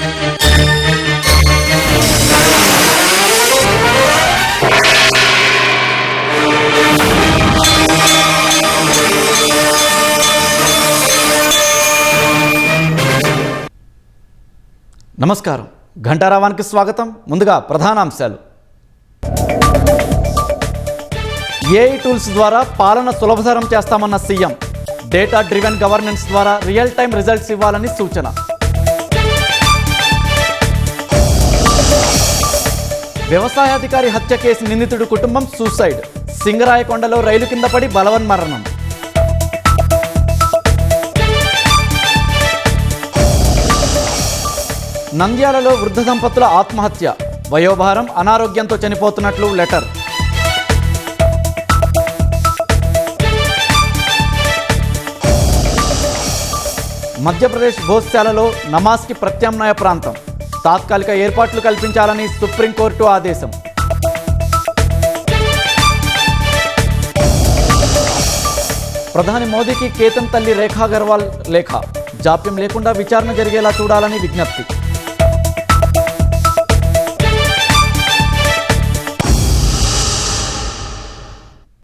నమస్కారం, ఘంటారావానికి స్వాగతం. ముందుగా ప్రధానాంశాలు. ఏఐ టూల్స్ ద్వారా పాలన సులభతరం చేస్తామన్న సీఎం. డేటా డ్రివెన్ గవర్నెన్స్ ద్వారా రియల్ టైం రిజల్ట్స్ ఇవ్వాలని సూచన. వ్యవసాయాధికారి హత్య కేసు నిందితుడి కుటుంబం సూసైడ్. సింగరాయకొండలో రైలు కింద పడి బలవన్మరణం. నంద్యాలలో వృద్ధ దంపతుల ఆత్మహత్య. వయోభారం, అనారోగ్యంతో చనిపోతున్నట్లు లెటర్. మధ్యప్రదేశ్ భోజ్శాలలో నమాజ్కి ప్రత్యామ్నాయ ప్రాంతం. తాత్కాలిక ఏర్పాట్లు కల్పించాలని సుప్రీంకోర్టు ఆదేశం. ప్రధాని మోదీకి కేతన్ తల్లి రేఖా అగర్వాల్ లేఖ. జాప్యం లేకుండా విచారణ జరిగేలా చూడాలని విజ్ఞప్తి.